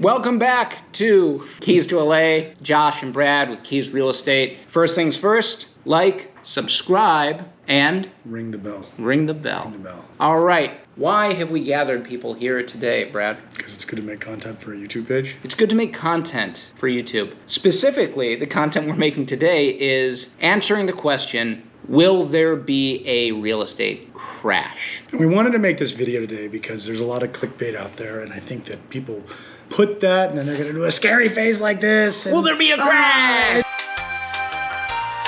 Welcome back to Keys to LA. Josh and Brad with Keys Real Estate. First things first, like, subscribe, and ring the bell. Ring the bell. All right. Why have we gathered people here today, Brad? Because it's good to make content for a YouTube page. It's good to make content for YouTube. Specifically, the content we're making today is answering the question, will there be a real estate crash? And we wanted to make this video today because there's a lot of clickbait out there, and I think that people put that and then they're going to do a scary face like this. Will there be a crash?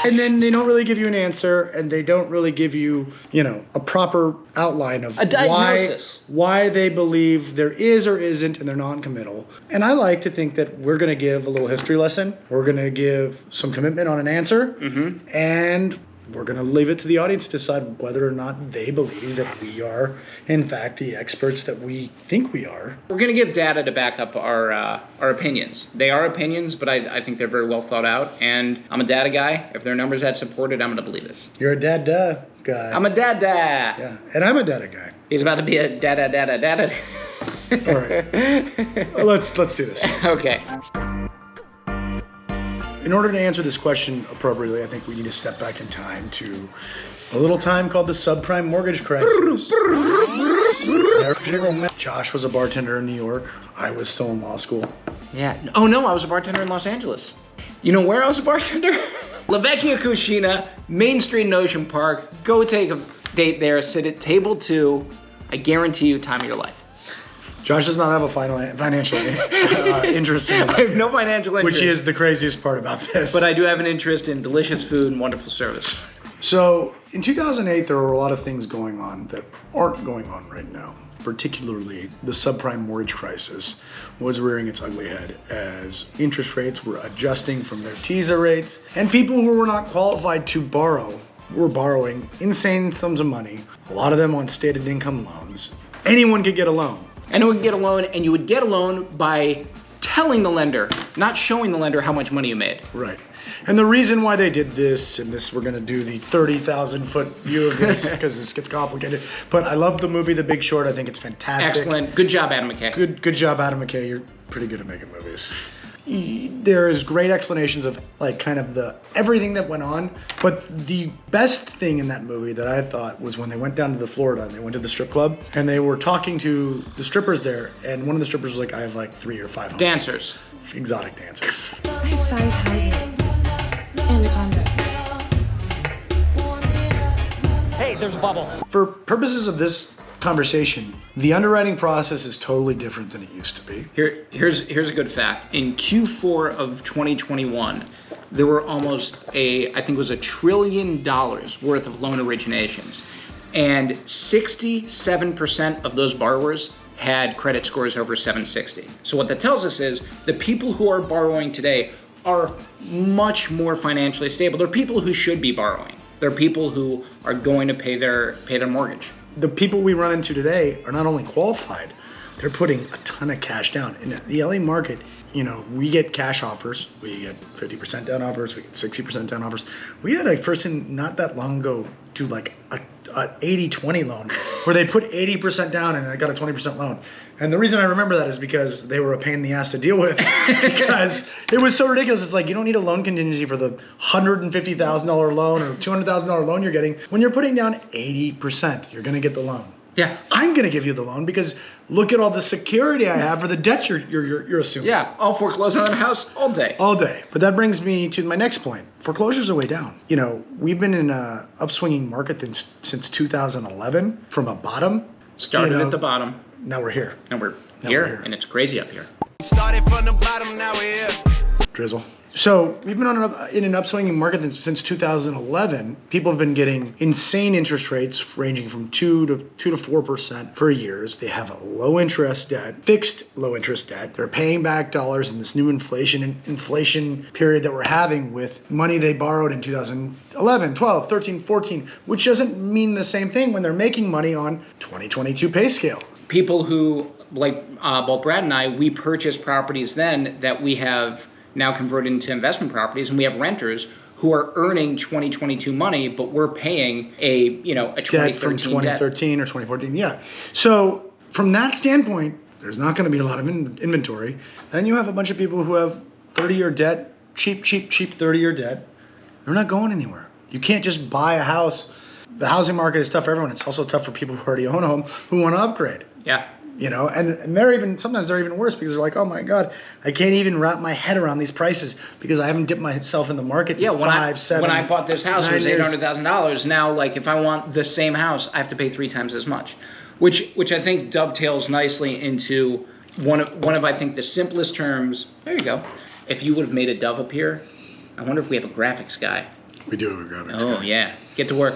And then they don't really give you an answer, and they don't really give you, a proper outline of a diagnosis. Why they believe there is or isn't, and they're non-committal. And I like to think that we're going to give a little history lesson. We're going to give some commitment on an answer, and we're going to leave it to the audience to decide whether or not they believe that we are, in fact, the experts that we think we are. We're going to give data to back up our opinions. They are opinions, but I think they're very well thought out. And I'm a data guy. If their numbers had supported, I'm going to believe it. You're a dada guy. I'm a dada. Yeah, and I'm a data guy. He's about to be a dada. All right, let's do this. Okay. In order to answer this question appropriately, I think we need to step back in time to a little time called the subprime mortgage crisis. Josh was a bartender in New York. I was still in law school. Yeah. Oh no, I was a bartender in Los Angeles. You know where I was a bartender? La Vecchia Cucina, Main Street in Ocean Park. Go take a date there, sit at table 2. I guarantee you time of your life. Josh does not have a financial interest in it. I have no financial interest. Which is the craziest part about this. But I do have an interest in delicious food and wonderful service. So in 2008, there were a lot of things going on that aren't going on right now. Particularly, the subprime mortgage crisis was rearing its ugly head as interest rates were adjusting from their teaser rates, and people who were not qualified to borrow were borrowing insane sums of money, a lot of them on stated income loans. Anyone could get a loan. Anyone could get a loan, and you would get a loan by telling the lender, not showing the lender how much money you made. Right. And the reason why they did this, and this we're going to do the 30,000 foot view of this because this gets complicated, but I love the movie The Big Short. I think it's fantastic. Excellent. Good job, Adam McKay. Good job, Adam McKay. You're pretty good at making movies. There is great explanations of kind of the everything that went on, but the best thing in that movie that I thought was when they went down to the Florida and they went to the strip club and they were talking to the strippers there, and one of the strippers was like, I have 3 or 5 homes. Dancers. Exotic dancers. I have 5 houses and a condo. Hey, there's a bubble. For purposes of this conversation, the underwriting process is totally different than it used to be. Here's a good fact. In Q4 of 2021, there were almost I think it was $1 trillion worth of loan originations. And 67% of those borrowers had credit scores over 760. So what that tells us is the people who are borrowing today are much more financially stable. They're people who should be borrowing. They're people who are going to pay their mortgage. The people we run into today are not only qualified, they're putting a ton of cash down. In the LA market, we get cash offers. We get 50% down offers. We get 60% down offers. We had a person not that long ago do a 80-20 loan where they put 80% down and I got a 20% loan. And the reason I remember that is because they were a pain in the ass to deal with because it was so ridiculous. It's like, you don't need a loan contingency for the $150,000 loan or $200,000 loan you're getting. When you're putting down 80%, you're going to get the loan. Yeah. I'm going to give you the loan because look at all the security I have for the debt you're assuming. Yeah, I'll foreclose on a house all day. All day. But that brings me to my next point. Foreclosures are way down. We've been in a upswinging market since 2011 from a bottom. Started at the bottom. Now we're here. And we're here, and it's crazy up here. Started from the bottom, now we're here. Drizzle. So we've been in an upswinging market since 2011. People have been getting insane interest rates ranging from 2 to 4% for years. They have a low interest debt, fixed low interest debt. They're paying back dollars in this new inflation period that we're having with money they borrowed in 2011, 12, 13, 14, which doesn't mean the same thing when they're making money on 2022 pay scale. People who, like both Brad and I, we purchased properties then that we have now converted into investment properties, and we have renters who are earning 2022 money, but we're paying a 2013 debt from 2013 or 2014. Yeah. So from that standpoint, There's not going to be a lot of inventory. Then you have a bunch of people who have 30-year debt, cheap 30-year debt. They're not going anywhere. You can't just buy a house. The housing market is tough for everyone. It's also tough for people who already own a home who want to upgrade. Yeah. You know, and sometimes they're even worse because they're like, oh my God, I can't even wrap my head around these prices because I haven't dipped myself in the market in when 5, 7, when I bought this house, it was 9 years. $800,000. Now, like, if I want the same house, I have to pay 3 times as much, which I think dovetails nicely into one of I think the simplest terms. There you go. If you would have made a dove appear, I wonder if we have a graphics guy. We do have a graphics Oh guy. yeah, get to work.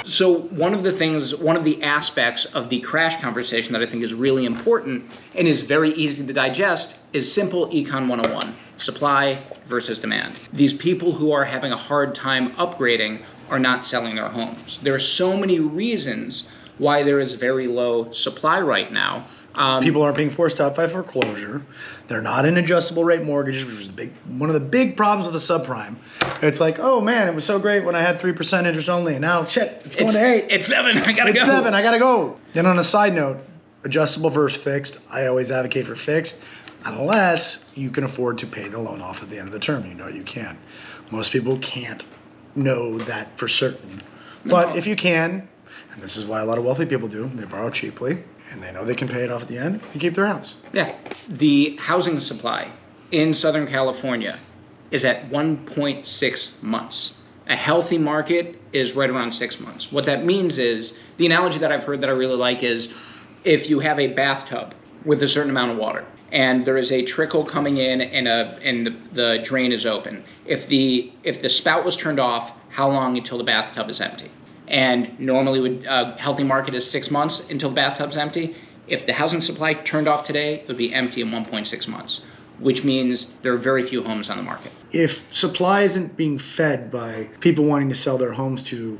So one of the aspects of the crash conversation that I think is really important and is very easy to digest is simple Econ 101, supply versus demand. These people who are having a hard time upgrading are not selling their homes. There are so many reasons why there is very low supply right now. People aren't being forced out by foreclosure. They're not in adjustable rate mortgages, which is one of the big problems with the subprime. It's like, oh man, it was so great when I had 3% interest only, and now shit, it's going to 8. It's 7. I gotta go. It's 7. I gotta go. Then on a side note, adjustable versus fixed. I always advocate for fixed, unless you can afford to pay the loan off at the end of the term. You know you can. Most people can't know that for certain, but if you can, and this is why a lot of wealthy people do, they borrow cheaply. And they know they can pay it off at the end and keep their house. Yeah. The housing supply in Southern California is at 1.6 months. A healthy market is right around 6 months. What that means is, the analogy that I've heard that I really like is, if you have a bathtub with a certain amount of water and there is a trickle coming in and the drain is open, if the spout was turned off, how long until the bathtub is empty? And normally a healthy market is 6 months until the bathtub's empty. If the housing supply turned off today, it would be empty in 1.6 months, which means there are very few homes on the market. If supply isn't being fed by people wanting to sell their homes to,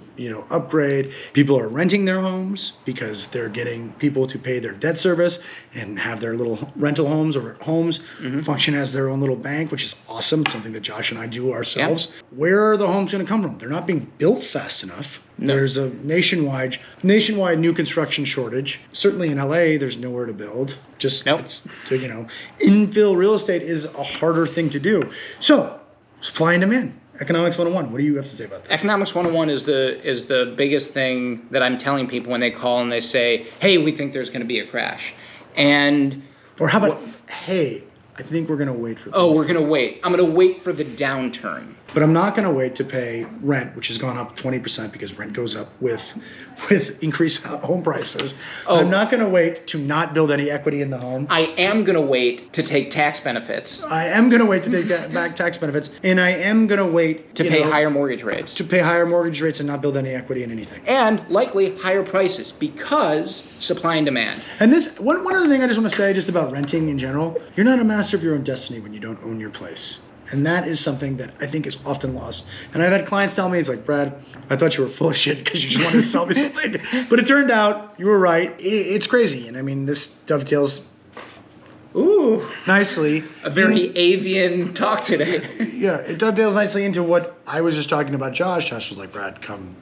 upgrade, people are renting their homes because they're getting people to pay their debt service and have their little rental homes or homes function as their own little bank, which is awesome. It's something that Josh and I do ourselves. Yeah. Where are the homes going to come from? They're not being built fast enough. No. There's a nationwide new construction shortage. Certainly in LA, there's nowhere to build. Infill real estate is a harder thing to do. So, supply and demand. Economics 101. What do you have to say about that? Economics 101 is the biggest thing that I'm telling people when they call and they say, "Hey, we think there's going to be a crash." Or how about, "Hey, I think we're going to wait for this." Oh, we're going to wait. I'm going to wait for the downturn. But I'm not going to wait to pay rent, which has gone up 20% because rent goes up with increased home prices. Oh. I'm not going to wait to not build any equity in the home. I am going to wait to take tax benefits. I am going to wait to take back tax benefits. And I am going to wait to pay higher mortgage rates. To pay higher mortgage rates and not build any equity in anything. And likely higher prices because supply and demand. And this one other thing I just want to say just about renting in general, you're not a master of your own destiny when you don't own your place. And that is something that I think is often lost. And I've had clients tell me, it's like, "Brad, I thought you were full of shit because you just wanted to sell me something." But it turned out you were right. It's crazy. And I mean, this dovetails nicely. A very avian talk today. Yeah, it dovetails nicely into what I was just talking about Josh. Josh was like, "Brad, come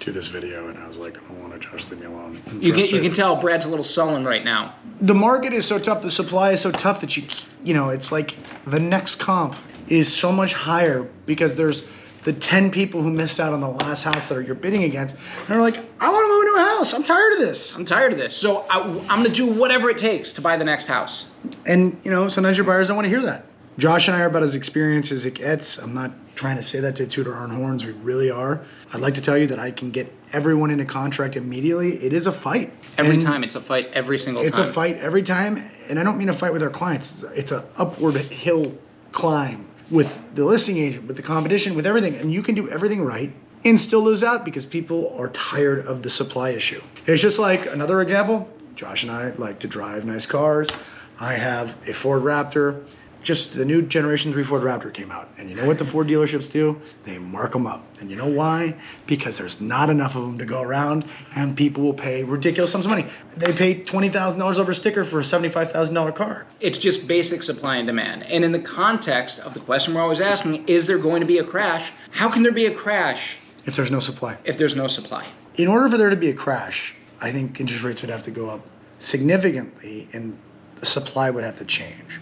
do this video." And I was like, "I don't want to, Josh, leave me alone." You can tell Brad's a little sullen right now. The market is so tough. The supply is so tough that it's like the next comp is so much higher because there's the 10 people who missed out on the last house that you're bidding against. And they're like, "I want to move into a house. I'm tired of this. So I'm going to do whatever it takes to buy the next house." And, sometimes your buyers don't want to hear that. Josh and I are about as experienced as it gets. I'm not trying to say that to toot our own horns. We really are. I'd like to tell you that I can get everyone in a contract immediately. It is a fight. Every time. It's a fight every single time. It's a fight every time. And I don't mean a fight with our clients. It's an upward hill climb with the listing agent, with the competition, with everything. And you can do everything right and still lose out because people are tired of the supply issue. It's just like another example. Josh and I like to drive nice cars. I have a Ford Raptor. Just the new Generation 3 Ford Raptor came out. And you know what the Ford dealerships do? They mark them up. And you know why? Because there's not enough of them to go around and people will pay ridiculous sums of money. They pay $20,000 over a sticker for a $75,000 car. It's just basic supply and demand. And in the context of the question we're always asking, is there going to be a crash? How can there be a crash if there's no supply? If there's no supply. In order for there to be a crash, I think interest rates would have to go up significantly and the supply would have to change.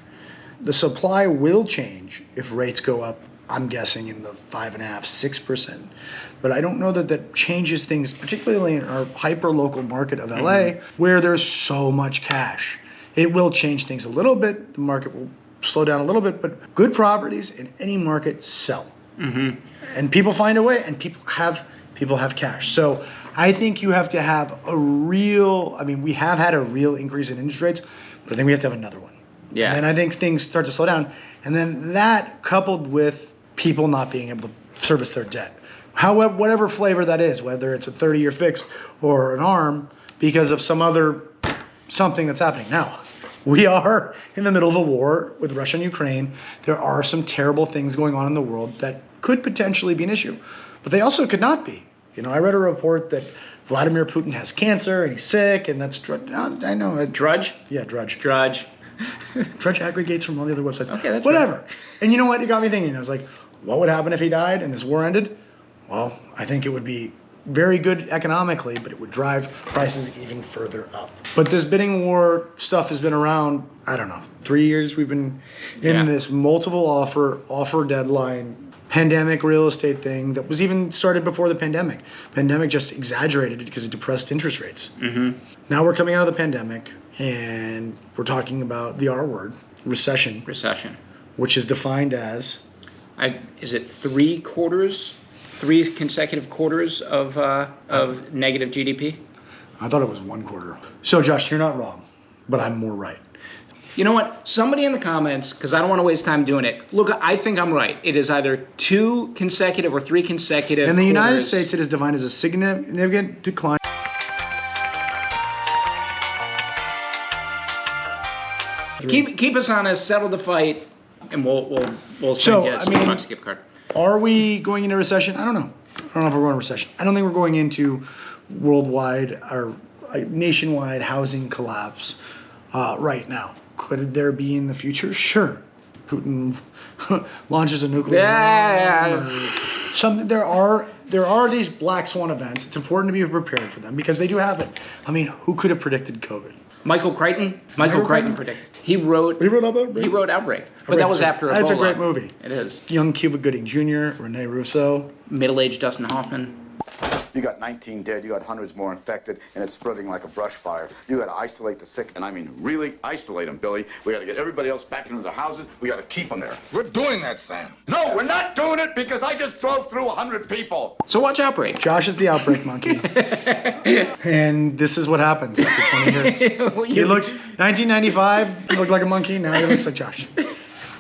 The supply will change if rates go up, I'm guessing in the 5.5%, 6%. But I don't know that that changes things, particularly in our hyper-local market of LA, where there's so much cash. It will change things a little bit. The market will slow down a little bit, but good properties in any market sell. And people find a way, and people have cash. So I think you have to have a real, I mean, we have had a real increase in interest rates, but I think we have to have another one. Yeah. And then I think things start to slow down. And then that coupled with people not being able to service their debt, however, whatever flavor that is, whether it's a 30-year fix or an ARM, because of some other something that's happening. Now, we are in the middle of a war with Russia and Ukraine. There are some terrible things going on in the world that could potentially be an issue, but they also could not be. You know, I read a report that Vladimir Putin has cancer and he's sick, and that's I know. Drudge? Yeah, Drudge. Drudge. Drudge aggregates from all the other websites. Okay, that's whatever. right. And you know what? It got me thinking. I was like, what would happen if he died and this war ended? Well, I think it would be very good economically, but it would drive prices even further up. But this bidding war stuff has been around, I don't know, 3 years. We've been in this multiple offer deadline, pandemic real estate thing that was even started before the pandemic. Pandemic just exaggerated it because it depressed interest rates. Now we're coming out of the pandemic and we're talking about the R word, recession. Recession. Which is defined as? Is it 3 consecutive quarters of negative GDP? I thought it was 1 quarter. So Josh, you're not wrong, but I'm more right. You know what? Somebody in the comments, because I don't want to waste time doing it. Look, I think I'm right. It is either 2 consecutive or 3 consecutive. In the United quarters. States, it is defined as a significant decline. Keep us honest, settle the fight, and we'll send you a $6 gift card. Are we going into recession? I don't know. I don't know if we're going into recession. I don't think we're going into worldwide or nationwide housing collapse right now. Could there be in the future? Sure. Putin launches a nuclear bomb. There are these black swan events. It's important to be prepared for them because they do happen. I mean, who could have predicted COVID? Michael Crichton? Michael Crichton predicted. He wrote Outbreak. But that was after Ebola. That's a great movie. It is. Young Cuba Gooding Jr., Rene Russo. Middle-aged Dustin Hoffman. You got 19 dead, you got hundreds more infected, and it's spreading like a brush fire. You got to isolate the sick, and I mean really isolate them, Billy. We got to get everybody else back into their houses. We got to keep them there. We're doing that, Sam. No, we're not doing it because I just drove through 100 people. So watch Outbreak. Josh is the outbreak monkey. And this is what happens after 20 years. He looks, 1995, he looked like a monkey. Now he looks like Josh.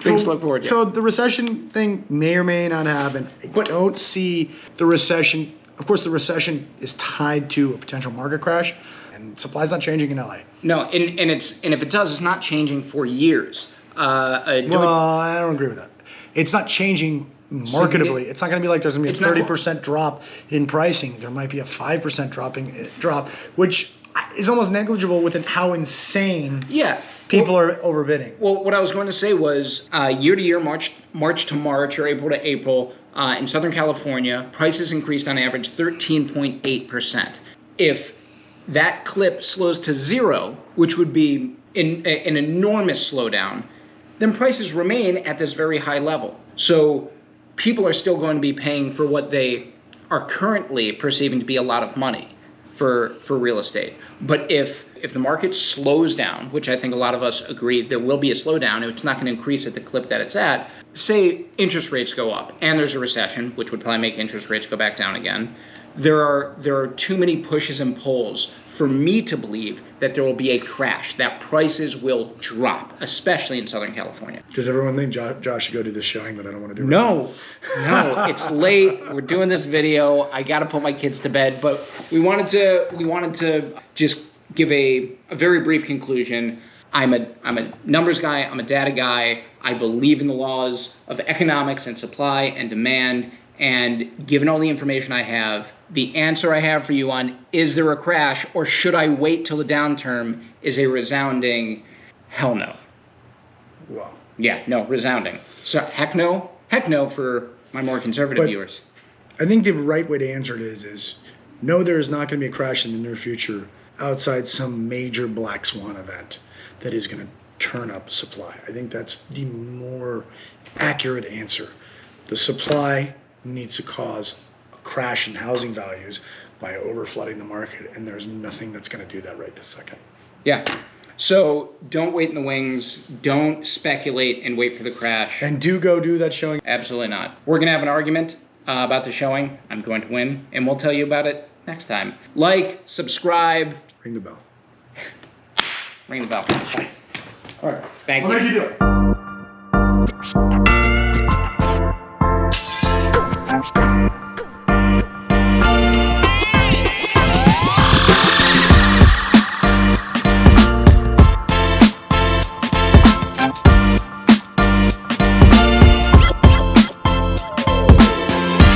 Things to look forward to. So the recession thing may or may not happen. I don't see the recession. Of course, the recession is tied to a potential market crash, and supply's not changing in LA. No, and if it does, it's not changing for years. I don't agree with that. It's not changing marketably. It's not going to be like there's going to be a 30% drop in pricing. There might be a 5% drop, which is almost negligible with how insane people are overbidding. Well, what I was going to say was year to year, March to March, or April to April, in Southern California, prices increased on average 13.8%. If that clip slows to 0, which would be an enormous slowdown, then prices remain at this very high level. So people are still going to be paying for what they are currently perceiving to be a lot of money for real estate. But if the market slows down, which I think a lot of us agree there will be a slowdown, it's not going to increase at the clip that it's at, say interest rates go up and there's a recession, which would probably make interest rates go back down again, there are too many pushes and pulls for me to believe that there will be a crash, that prices will drop, especially in Southern California. Does everyone think Josh should go do this showing that I don't want to do? No, it's late. We're doing this video. I got to put my kids to bed, but we wanted to just give a very brief conclusion. I'm a numbers guy. I'm a data guy. I believe in the laws of economics and supply and demand. And given all the information I have, the answer I have for you on is there a crash or should I wait till the downturn is a resounding hell no. Wow. Yeah, no, resounding. So heck no for my more conservative viewers. I think the right way to answer it is no, there is not going to be a crash in the near future. outside some major black swan event that is going to turn up supply. I think that's the more accurate answer. The supply needs to cause a crash in housing values by overflooding the market, and there's nothing that's going to do that right this second. Yeah. So don't wait in the wings. Don't speculate and wait for the crash. And do go do that showing. Absolutely not. We're going to have an argument about the showing. I'm going to win, and we'll tell you about it next time. Like, subscribe. Ring the bell. Ring the bell. All right. Thank I'll you. make you do it.